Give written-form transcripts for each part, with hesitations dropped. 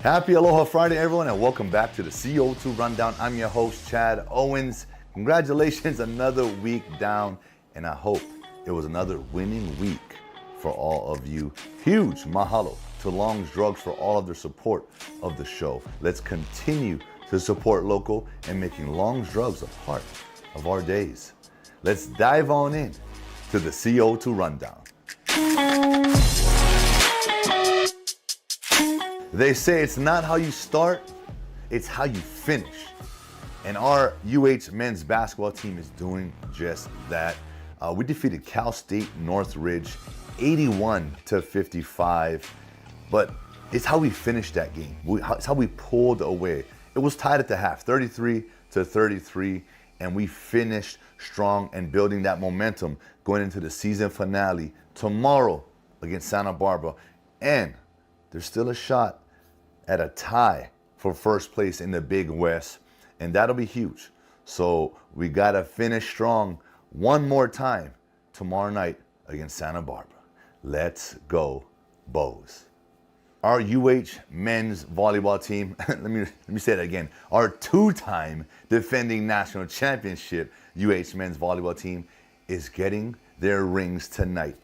Happy Aloha Friday, everyone, and welcome back to the CO2 Rundown. I'm your host, Chad Owens. Congratulations, another week down, and I hope it was another winning week for all of you. Huge mahalo to Long's Drugs for all of their support of the show. Let's continue to support local and making Long's Drugs a part of our days. Let's dive on in to the CO2 Rundown. They say it's not how you start, it's how you finish. And our UH men's basketball team is doing just that. We defeated Cal State Northridge 81-55, but it's how we finished that game. It's how we pulled away. It was tied at the half, 33-33, and we finished strong and building that momentum going into the season finale tomorrow against Santa Barbara. And there's still a shot at a tie for first place in the Big West, and that'll be huge. So we gotta finish strong one more time tomorrow night against Santa Barbara. Let's go, Bows. Our UH men's volleyball team, let me say that again, our two-time defending national championship UH men's volleyball team is getting their rings tonight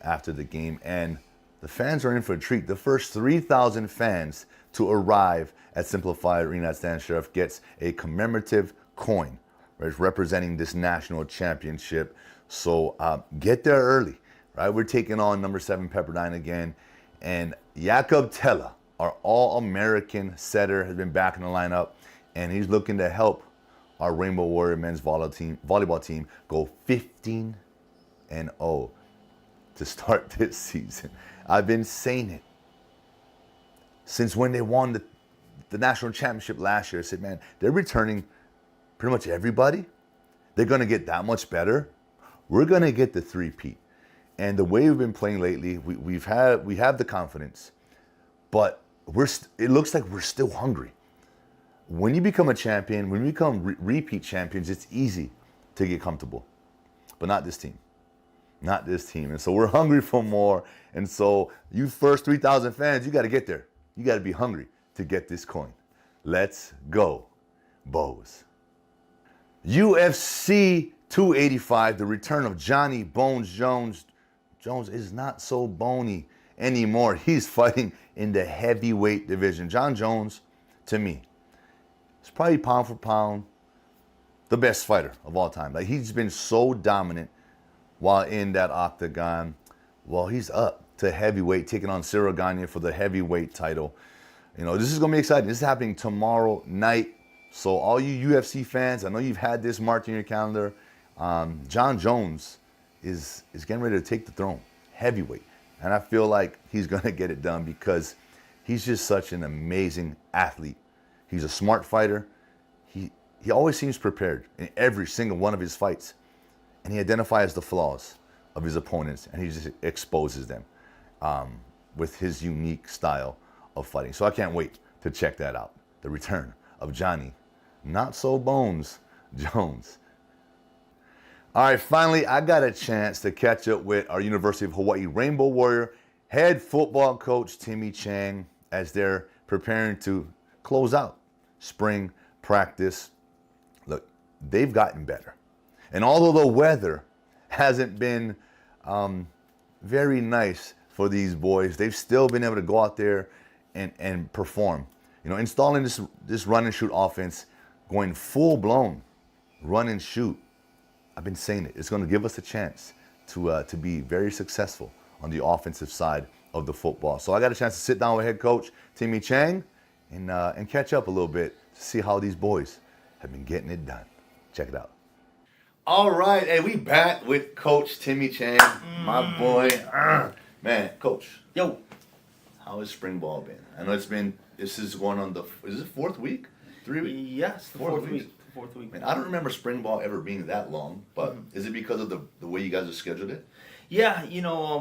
after the game, and the fans are in for a treat. The first 3,000 fans to arrive at Simplified Arena at Stan Sheriff gets a commemorative coin, right, representing this national championship. So get there early, right? We're taking on number 7 Pepperdine again, and Jakob Tella, our All-American setter, has been back in the lineup, and he's looking to help our Rainbow Warrior men's volleyball team go 15-0 to start this season. I've been saying it since when they won the national championship last year. I said, man, they're returning pretty much everybody. They're going to get that much better. We're going to get the three-peat. And the way we've been playing lately, we have the confidence, but it looks like we're still hungry. When you become a champion, when you become repeat champions, it's easy to get comfortable, but not this team. Not this team. And so we're hungry for more. And so you first 3,000 fans, you got to get there. You got to be hungry to get this coin. Let's go, Bows. UFC 285, the return of Johnny Bones Jones. Jones is not so bony anymore. He's fighting in the heavyweight division. John Jones, to me, is probably pound for pound the best fighter of all time. Like, he's been so dominant while in that octagon. Well, he's up to heavyweight, taking on Cyril Gane for the heavyweight title. You know, this is going to be exciting. This is happening tomorrow night. So all you UFC fans, I know you've had this marked in your calendar. John Jones is getting ready to take the throne, heavyweight. And I feel like he's going to get it done because he's just such an amazing athlete. He's a smart fighter. He always seems prepared in every single one of his fights. And he identifies the flaws of his opponents, and he just exposes them with his unique style of fighting. So I can't wait to check that out. The return of Johnny, not so Bones Jones. All right, finally, I got a chance to catch up with our University of Hawaii Rainbow Warrior head football coach, Timmy Chang, as they're preparing to close out spring practice. Look, they've gotten better. And although the weather hasn't been very nice for these boys, they've still been able to go out there and perform. You know, installing this run and shoot offense, going full-blown run and shoot. I've been saying it. It's going to give us a chance to be very successful on the offensive side of the football. So I got a chance to sit down with head coach Timmy Chang and catch up a little bit to see how these boys have been getting it done. Check it out. All right, and we back with Coach Timmy Chang, my boy. Man, Coach. Yo. How has spring ball been? I know this is going on is it 4th week? 3 weeks? Yes, the fourth week. Fourth week. Man, I don't remember spring ball ever being that long, but is it because of the way you guys have scheduled it? Yeah,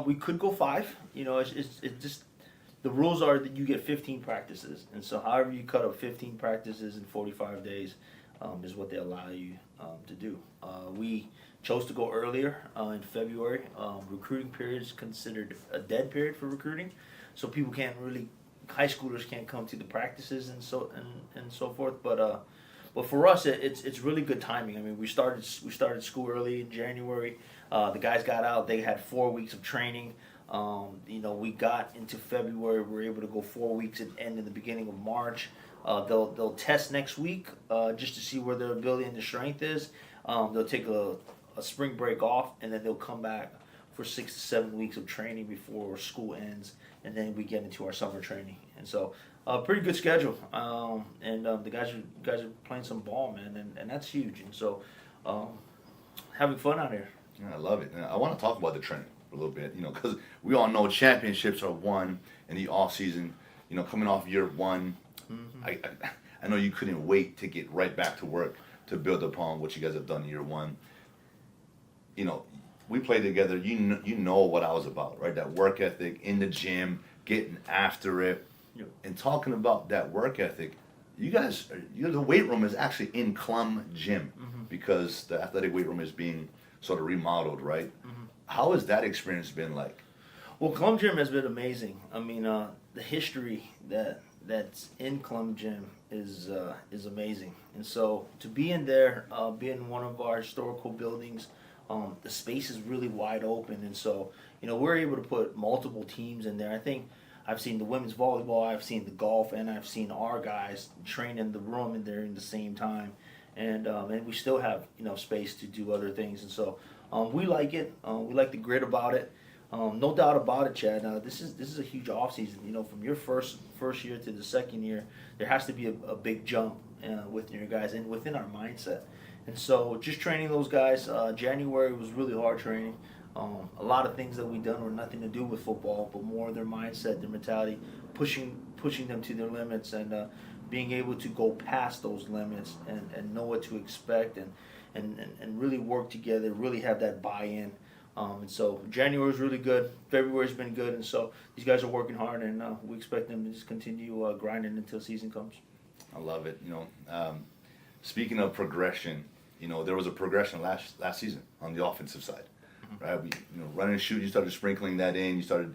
we could go 5. It's just, the rules are that you get 15 practices. And so however you cut up 15 practices in 45 days is what they allow you to do. We chose to go earlier in February. Recruiting period is considered a dead period for recruiting. So people can't really high schoolers can't come to the practices and so forth. But for us, it's really good timing. I mean, we started school early in January. The guys got out. They had 4 weeks of training. We got into February. We were able to go 4 weeks and end in the beginning of March. They'll test next week just to see where their ability and their strength is. They'll take a spring break off, and then they'll come back for 6 to 7 weeks of training before school ends, and then we get into our summer training. And so, pretty good schedule. The guys are playing some ball, man, and that's huge. And so, having fun out here. Yeah, I love it. And I want to talk about the training a little bit, because we all know championships are won in the off season. Coming off year one, I know you couldn't wait to get right back to work to build upon what you guys have done in year one. We played together. You know what I was about, right? That work ethic in the gym, getting after it, and talking about that work ethic. You guys, the weight room is actually in Clum Gym because the athletic weight room is being sort of remodeled, right? How has that experience been like? Well, Clum Gym has been amazing. I mean, the history that's in Clum Gym is amazing, and so to be in there, be in one of our historical buildings. The space is really wide open, and so we're able to put multiple teams in there. I think I've seen the women's volleyball, I've seen the golf, and I've seen our guys train in the room and they're in the same time, and we still have space to do other things, and so we like it. We like the grit about it. No doubt about it, Chad. This is a huge off season. From your first year to the second year, there has to be a big jump within your guys and within our mindset. And so just training those guys, January was really hard training. A lot of things that we done were nothing to do with football, but more their mindset, their mentality, pushing them to their limits, and being able to go past those limits and know what to expect and really work together, really have that buy-in. And so January was really good. February's been good, and so these guys are working hard, and we expect them to just continue grinding until season comes. I love it. Speaking of progression, there was a progression last season on the offensive side, right? We, run and shoot. You started sprinkling that in. You started,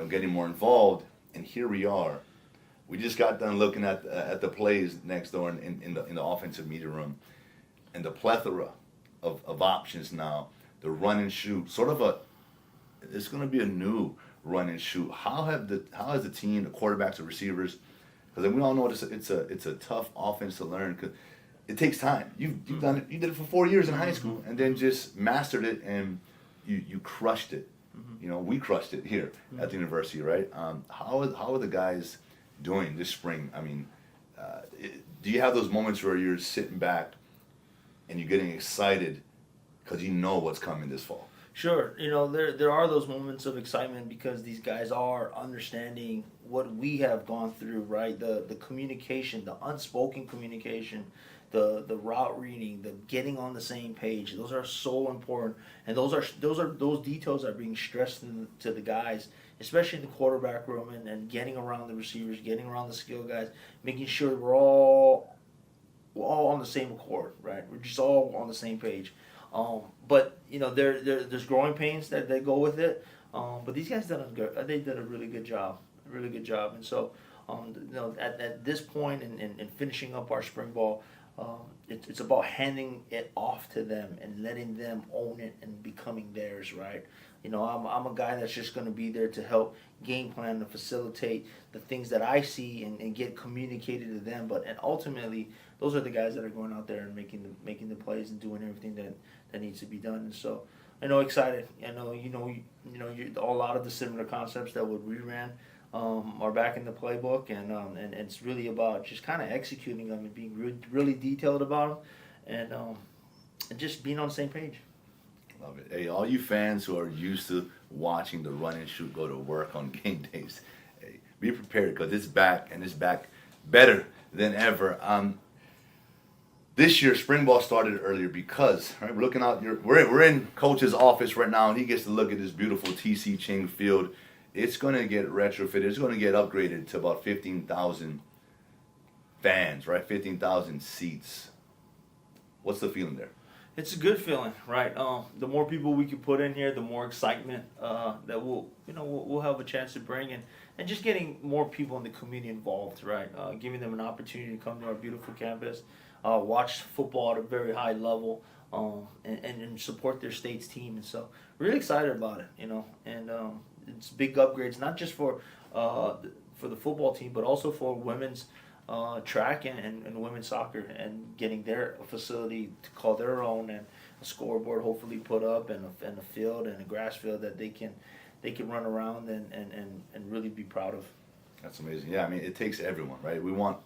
getting more involved, and here we are. We just got done looking at the plays next door in the offensive media room, and the plethora of options now. The run and shoot, it's going to be a new run and shoot. How has the team, the quarterbacks, the receivers, because we all know it's a tough offense to learn because it takes time. You've done it. You did it for 4 years in high school and then just mastered it and you crushed it. We crushed it here at the university, right? How are the guys doing this spring? I mean, do you have those moments where you're sitting back and you're getting excited because you know what's coming this fall? Sure. There are those moments of excitement because these guys are understanding what we have gone through, right? The communication, the unspoken communication, the route reading, the getting on the same page. Those are so important, and those details are being stressed to the guys, especially in the quarterback room and getting around the receivers, getting around the skill guys, making sure we're all on the same accord, right? We're just all on the same page. But there's growing pains that go with it. But these guys did a really good job, And so, at this point in finishing up our spring ball, it's about handing it off to them and letting them own it and becoming theirs, right? I'm a guy that's just going to be there to help game plan and facilitate the things that I see and get communicated to them. And ultimately, those are the guys that are going out there and making the plays and doing everything that needs to be done. And so, excited. A lot of the similar concepts that we ran are back in the playbook, and it's really about just kind of executing them and being really detailed about them, and just being on the same page. Love it. Hey, all you fans who are used to watching the run and shoot go to work on game days, hey, be prepared because it's back, and it's back better than ever. This year, spring ball started earlier because we're looking out. We're in Coach's office right now, and he gets to look at this beautiful Timmy Chang field. It's going to get retrofitted. It's going to get upgraded to about 15,000 fans, right? 15,000 seats. What's the feeling there? It's a good feeling, right? The more people we can put in here, the more excitement that we'll have a chance to bring in, and just getting more people in the community involved, right? Giving them an opportunity to come to our beautiful campus, watch football at a very high level, and support their state's team. And so, really excited about it, and it's big upgrades, not just for the football team, but also for women's track and women's soccer, and getting their facility to call their own, and a scoreboard hopefully put up, and a field and a grass field that they can run around and really be proud of. That's amazing. Yeah, I mean, it takes everyone, right? We want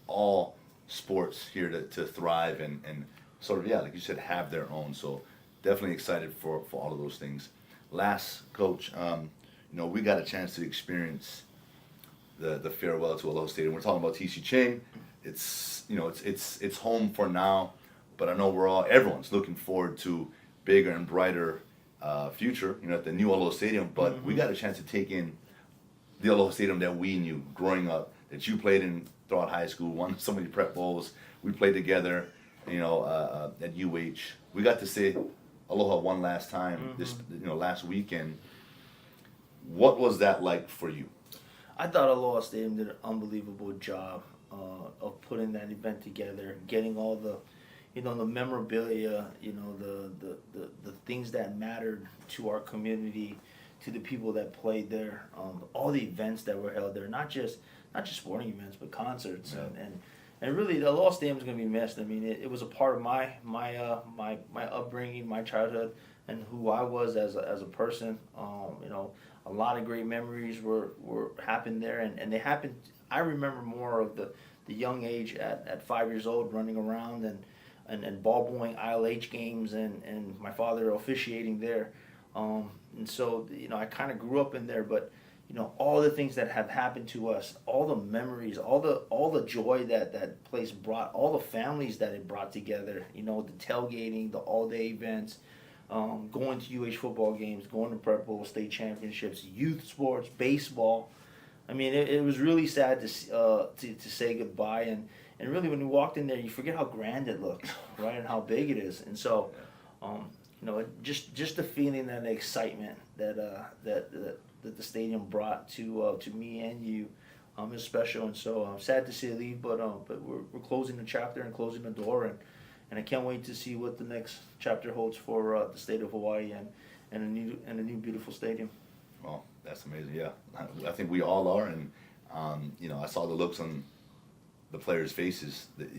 all sports here to thrive and sort of, yeah, like you said, have their own. So definitely excited for all of those things. Last, Coach, we got a chance to experience the farewell to Aloha Stadium. We're talking about Timmy Chang. It's home for now, but I know everyone's looking forward to bigger and brighter future, at the new Aloha Stadium. But we got a chance to take in the Aloha Stadium that we knew growing up, that you played in throughout high school, won so many prep bowls. We played together, at UH. We got to say Aloha one last time this, last weekend. What was that like for you? I thought Aloha Stadium did an unbelievable job of putting that event together, getting all the, the memorabilia, the things that mattered to our community, to the people that played there, all the events that were held there, not just sporting events, but concerts, and really the Aloha Stadium is going to be missed. I mean, it was a part of my upbringing, my childhood, and who I was as a person. A lot of great memories were happened there, and they happened. I remember more of the young age at 5 years old, running around and ball bowling ILH games, and my father officiating there. And so, I kind of grew up in there, but all the things that have happened to us, all the memories, all the joy that place brought, all the families that it brought together, the tailgating, the all-day events, going to UH football games, going to prep bowl, state championships, youth sports, baseball. I mean, it was really sad to say goodbye, and really when you walked in there, you forget how grand it looked, right, and how big it is. And so, just the feeling and the excitement that the stadium brought to me and you is special. And so I'm sad to see it leave, but we're closing the chapter and closing the door, and I can't wait to see what the next chapter holds for the state of Hawaii and a new beautiful stadium. Well, that's amazing. Yeah, I think we all are, and I saw the looks on the players' faces. That,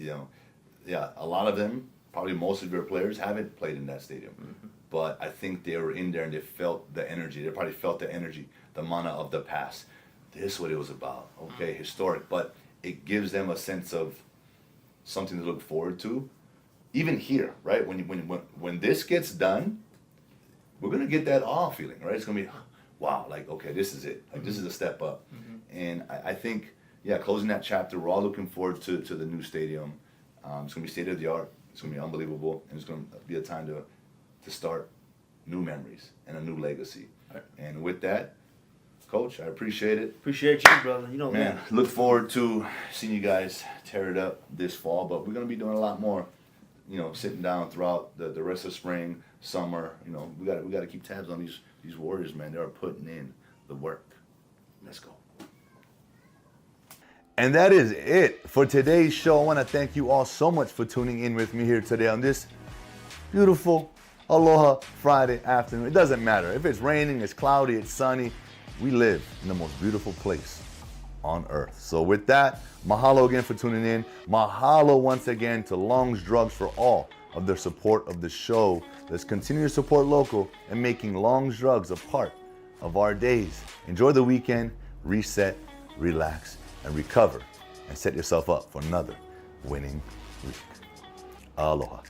yeah, a lot of them, probably most of your players, haven't played in that stadium, but I think they were in there and they felt the energy. They probably felt the energy, the mana of the past. This is what it was about. Okay, historic, but it gives them a sense of something to look forward to. Even here, right? When this gets done, we're gonna get that awe feeling, right? It's gonna be, wow, like, okay, this is it. Like, this is a step up. And I think, yeah, closing that chapter, we're all looking forward to the new stadium. It's gonna be state of the art. It's gonna be unbelievable, and it's gonna be a time to start new memories and a new legacy. Right. And with that, Coach, I appreciate it. Appreciate you, brother. Man, look forward to seeing you guys tear it up this fall, but we're gonna be doing a lot more. Sitting down throughout the rest of spring, summer. We got to keep tabs on these Warriors, man. They are putting in the work. Let's go. And that is it for today's show. I want to thank you all so much for tuning in with me here today on this beautiful Aloha Friday afternoon. It doesn't matter if it's raining, it's cloudy, it's sunny. We live in the most beautiful place on earth. So with that, mahalo again for tuning in. Mahalo once again to Long's Drugs for all of their support of the show. Let's continue to support local and making Long's Drugs a part of our days. Enjoy the weekend, reset, relax, and recover, and set yourself up for another winning week. Aloha.